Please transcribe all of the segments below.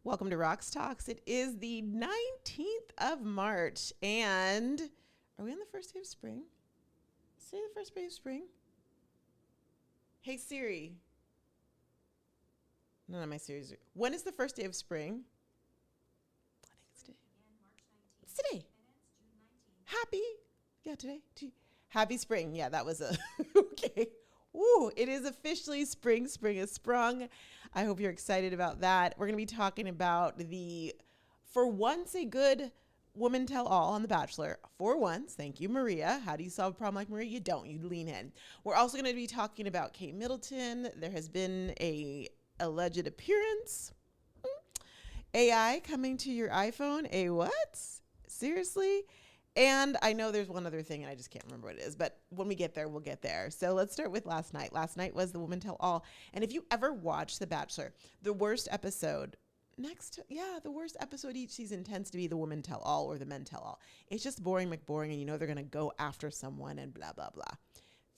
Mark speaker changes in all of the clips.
Speaker 1: Welcome to Rocks Talks. It is the 19th of March, and are we on the first day of spring? Say the first day of spring. Hey Siri. None of my Siri's. When is the first day of spring? I think it's today. It's today. Happy. Yeah, today. Happy spring. Yeah, that was a okay. Ooh, it is officially spring. Spring has sprung. I hope you're excited about that. We're going to be talking about for once, a good woman tell all on The Bachelor. For once, thank you, Maria. How do you solve a problem like Maria? You don't. You lean in. We're also going to be talking about Kate Middleton. There has been a alleged appearance. AI coming to your iPhone. A what? Seriously? And I know there's one other thing, and I just can't remember what it is. But when we get there, we'll get there. So let's start with last night. Last night was the Women Tell All. And if you ever watch The Bachelor, the worst episode, the worst episode each season tends to be the Women Tell All or the Men Tell All. It's just boring McBoring, and you know they're going to go after someone and blah, blah, blah.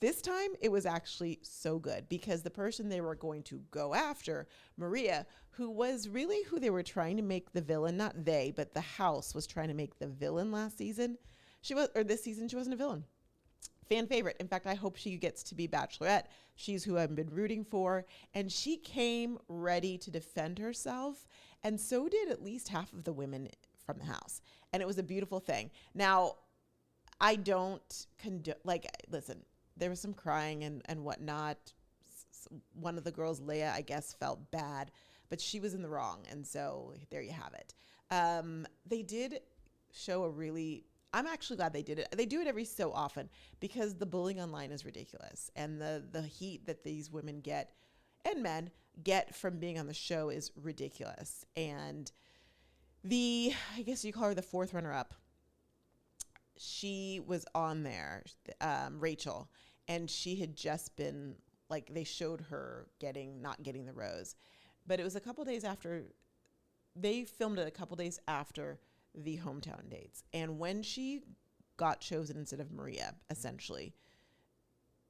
Speaker 1: This time, it was actually so good because the person they were going to go after, Maria, who was really who they were trying to make the villain, not they, but the house was trying to make the villain last season. This season, she wasn't a villain. Fan favorite. In fact, I hope she gets to be Bachelorette. She's who I've been rooting for. And she came ready to defend herself. And so did at least half of the women from the house. And it was a beautiful thing. Now, I don't listen, there was some crying and whatnot. One of the girls, Leia, I guess, felt bad, but she was in the wrong. And so there you have it. They did show I'm actually glad they did it. They do it every so often because the bullying online is ridiculous. And the heat that these women get and men get from being on the show is ridiculous. And I guess you call her the fourth runner-up, she was on there, Rachel, and she had just been, they showed her not getting the rose. But it was a couple days after, they filmed it a couple days after the hometown dates. And when she got chosen instead of Maria, essentially,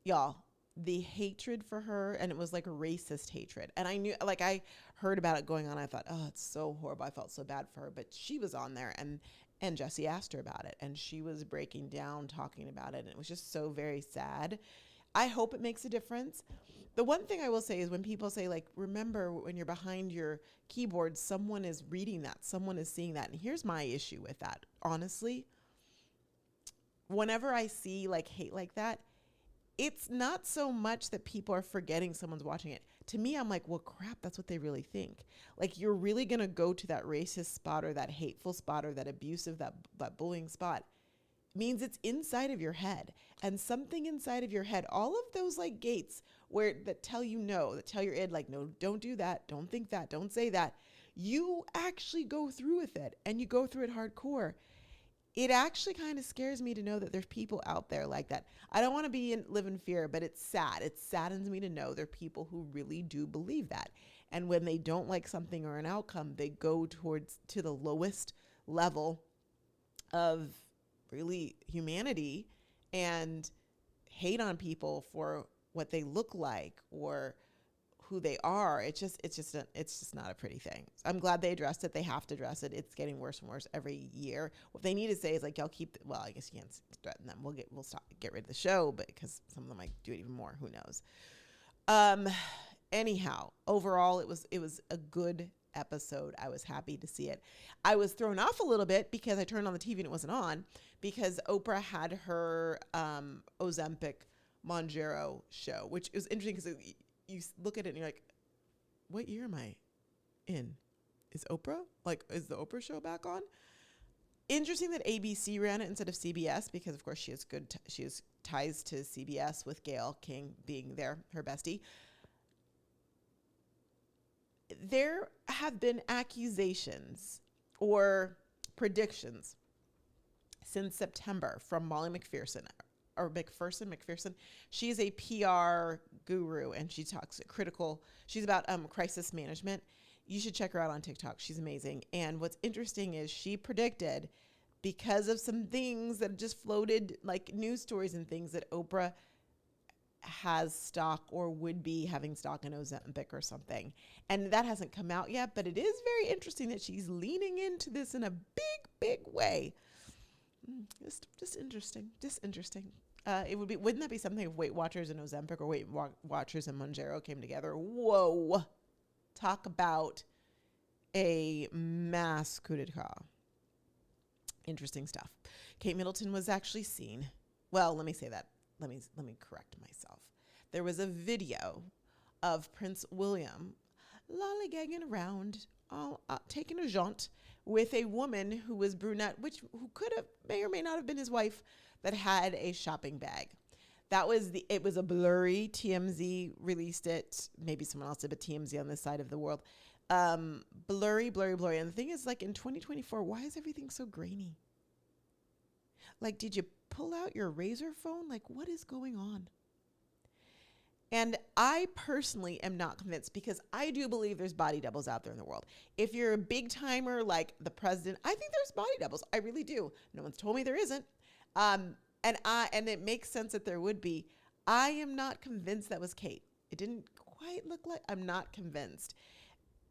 Speaker 1: y'all, the hatred for her, and it was like a racist hatred. And I knew, I heard about it going on. I thought, oh, it's so horrible. I felt so bad for her. But she was on there, and Jesse asked her about it, and she was breaking down, talking about it, and it was just so very sad. I hope it makes a difference. The one thing I will say is when people say, remember when you're behind your keyboard, someone is reading that, someone is seeing that. And here's my issue with that. Honestly, whenever I see hate like that, it's not so much that people are forgetting someone's watching it. To me, I'm like, well, crap, that's what they really think. You're really going to go to that racist spot or that hateful spot or that abusive, that bullying spot. Means it's inside of your head. And something inside of your head, all of those gates that tell you no, that tell your id, no, don't do that, don't think that, don't say that. You actually go through with it, and you go through it hardcore. It actually kind of scares me to know that there's people out there like that. I don't want to live in fear, but it's sad. It saddens me to know there are people who really do believe that. And when they don't like something or an outcome, they go to the lowest level of really humanity and hate on people for what they look like or who they are. It's just not a pretty thing. I'm glad they addressed it. They have to address it. It's getting worse and worse every year. What they need to say is y'all keep, I guess you can't threaten them. We'll get rid of the show, but because some of them might do it even more, who knows? Anyhow, overall, it was a good episode. I was happy to see it. I was thrown off a little bit because I turned on the TV and it wasn't on because Oprah had her Ozempic Monjero show, which is interesting because you look at it and you're like, what year am I in? Is Oprah? Is the Oprah show back on? Interesting that ABC ran it instead of CBS because, of course, she has ties to CBS with Gayle King being her bestie. There have been accusations or predictions since September from Molly McPherson. She is a PR guru and she talks critical. She's about crisis management. You should check her out on TikTok. She's amazing. And what's interesting is she predicted, because of some things that just floated, news stories and things, that Oprah has stock or would be having stock in Ozempic or something. And that hasn't come out yet, but it is very interesting that she's leaning into this in a big way. Just interesting. Wouldn't that be something if Weight Watchers and Ozempic or Weight Watchers and Mounjaro came together? Whoa. Talk about a mass coup d'etat. Interesting stuff. Kate Middleton was actually seen. Well, let me say that. Let me correct myself. There was a video of Prince William lollygagging around, taking a jaunt with a woman who was brunette, who may or may not have been his wife, that had a shopping bag. It was a blurry. TMZ released it. Maybe someone else did, but TMZ on this side of the world. Blurry. And the thing is, like, in 2024, why is everything so grainy? Like, did you pull out your razor phone? Like, what is going on? And I personally am not convinced, because I do believe there's body doubles out there in the world. If you're a big timer like the president, I think there's body doubles. I really do. No one's told me there isn't. And it makes sense that there would be. I am not convinced that was Kate. It didn't quite look like. I'm not convinced.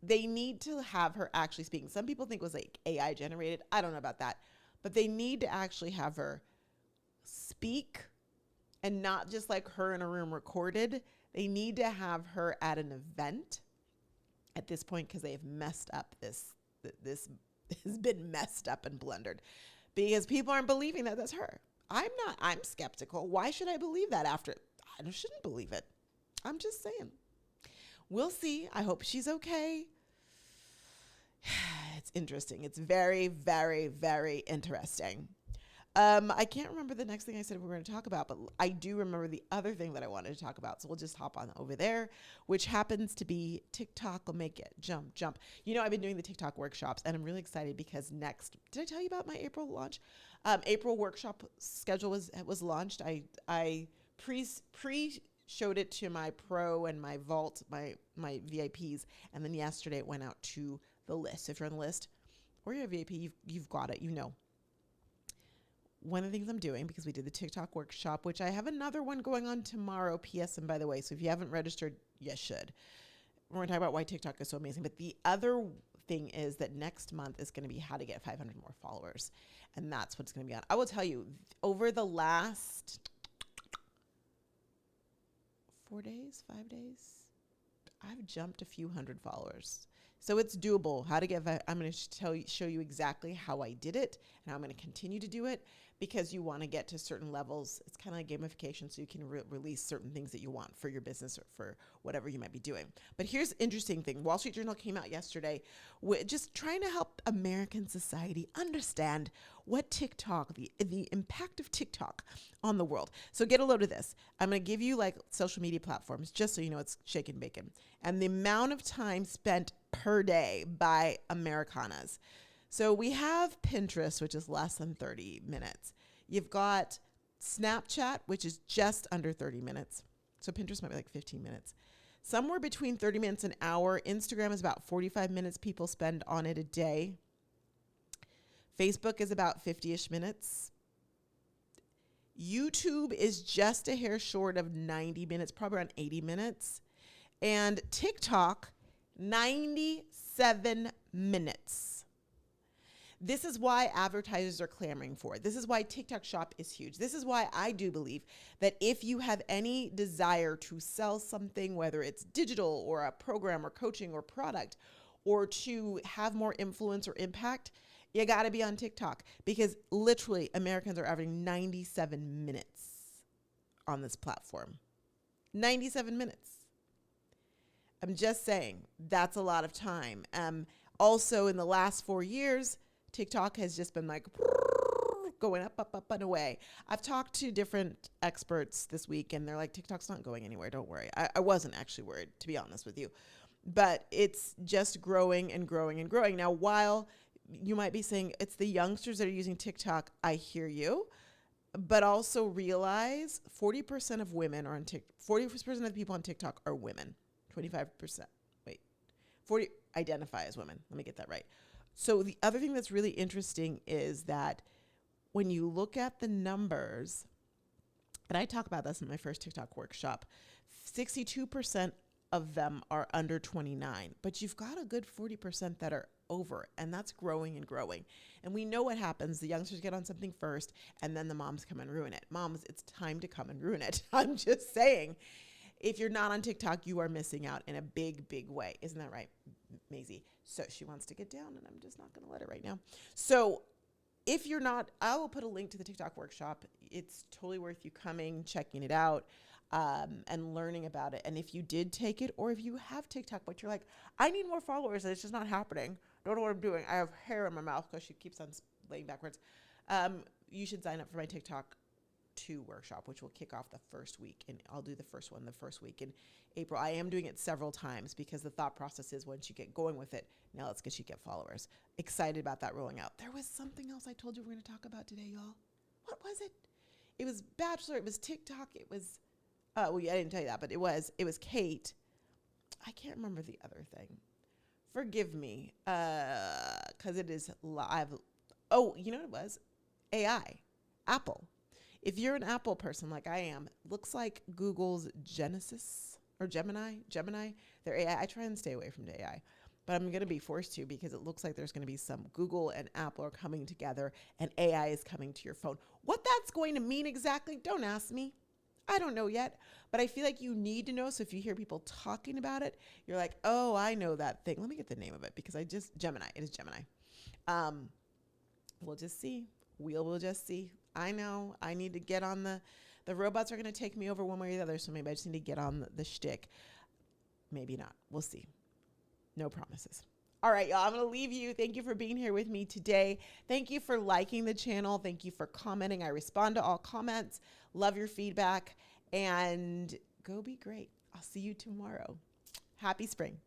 Speaker 1: They need to have her actually speaking. Some people think it was like AI generated. I don't know about that. But they need to actually have her speak, and not just like her in a room recorded. They need to have her at an event at this point, because they have messed up this has been messed up and blundered, because people aren't believing that that's her. I'm skeptical. Why should I believe that after? I shouldn't believe it. I'm just saying. We'll see. I hope she's okay. It's interesting. It's very, very, very interesting. I can't remember the next thing I said we were going to talk about, but I do remember the other thing that I wanted to talk about. So we'll just hop on over there, which happens to be TikTok will make it jump. You know, I've been doing the TikTok workshops, and I'm really excited because did I tell you about my April launch? April workshop schedule was launched. I showed it to my pro and my vault, my VIPs. And then yesterday it went out to the list. If you're on the list or you're a VIP, you've got it, you know. One of the things I'm doing, because we did the TikTok workshop, which I have another one going on tomorrow, PSM, by the way. So if you haven't registered, you should. We're going to talk about why TikTok is so amazing. But the other thing is that next month is going to be how to get 500 more followers. And that's what's going to be on. I will tell you, over the last 5 days, I've jumped a few hundred followers. So it's doable. I'm going to show you exactly how I did it, and I'm going to continue to do it, because you want to get to certain levels. It's kind of like gamification, so you can release certain things that you want for your business or for whatever you might be doing. But here's the interesting thing. Wall Street Journal came out yesterday with just trying to help American society understand what TikTok, the impact of TikTok on the world. So get a load of this. I'm going to give you like social media platforms, just so you know it's shake and bacon, and the amount of time spent per day by Americanas. So we have Pinterest, which is less than 30 minutes. You've got Snapchat, which is just under 30 minutes. So Pinterest might be like 15 minutes. Somewhere between 30 minutes and an hour. Instagram is about 45 minutes people spend on it a day. Facebook is about 50-ish minutes. YouTube is just a hair short of 90 minutes, probably around 80 minutes. And TikTok, 97 minutes. This is why advertisers are clamoring for it. This is why TikTok Shop is huge. This is why I do believe that if you have any desire to sell something, whether it's digital or a program or coaching or product, or to have more influence or impact, you got to be on TikTok, because literally Americans are averaging 97 minutes on this platform. 97 minutes. I'm just saying, that's a lot of time. Also, in the last 4 years, TikTok has just been like going up and away. I've talked to different experts this week, and they're like, TikTok's not going anywhere. Don't worry. I wasn't actually worried, to be honest with you. But it's just growing and growing and growing. Now, while you might be saying it's the youngsters that are using TikTok, I hear you. But also realize 40% of women are on TikTok. 40% of the people on TikTok are women. 25%. 40 identify as women. Let me get that right. So the other thing that's really interesting is that when you look at the numbers, and I talk about this in my first TikTok workshop, 62% of them are under 29, but you've got a good 40% that are over, and that's growing and growing. And we know what happens. The youngsters get on something first, and then the moms come and ruin it. Moms, it's time to come and ruin it. I'm just saying, if you're not on TikTok, you are missing out in a big, big way. Isn't that right, Maisie? So she wants to get down, and I'm just not going to let her right now. So if you're not, I will put a link to the TikTok workshop. It's totally worth you coming, checking it out, and learning about it. And if you did take it, or if you have TikTok, but you're like, I need more followers, and it's just not happening. Don't know what I'm doing. I have hair in my mouth because she keeps on laying backwards. You should sign up for my TikTok 2 workshop, which will kick off the first week. And I'll do the first one the first week in April. I am doing it several times because the thought process is once you get going with it, now let's get you get followers. Excited about that rolling out. There was something else I told you we're going to talk about today, y'all. What was it? It was Bachelor. It was TikTok. It was, well, yeah, I didn't tell you that, but it was Kate. I can't remember the other thing. Forgive me, because it is live. Oh, you know what it was? AI, Apple. If you're an Apple person like I am, looks like Google's Genesis or Gemini, their AI. I try and stay away from the AI, but I'm going to be forced to because it looks like there's going to be some Google and Apple are coming together and AI is coming to your phone. What that's going to mean exactly, don't ask me. I don't know yet, but I feel like you need to know. So if you hear people talking about it, you're like, oh, I know that thing. Let me get the name of it because Gemini. It is Gemini. We'll just see. We'll just see. I know I need to get on the robots are going to take me over one way or the other. So maybe I just need to get on the shtick. Maybe not. We'll see. No promises. All right, y'all, I'm going to leave you. Thank you for being here with me today. Thank you for liking the channel. Thank you for commenting. I respond to all comments. Love your feedback. And go be great. I'll see you tomorrow. Happy spring.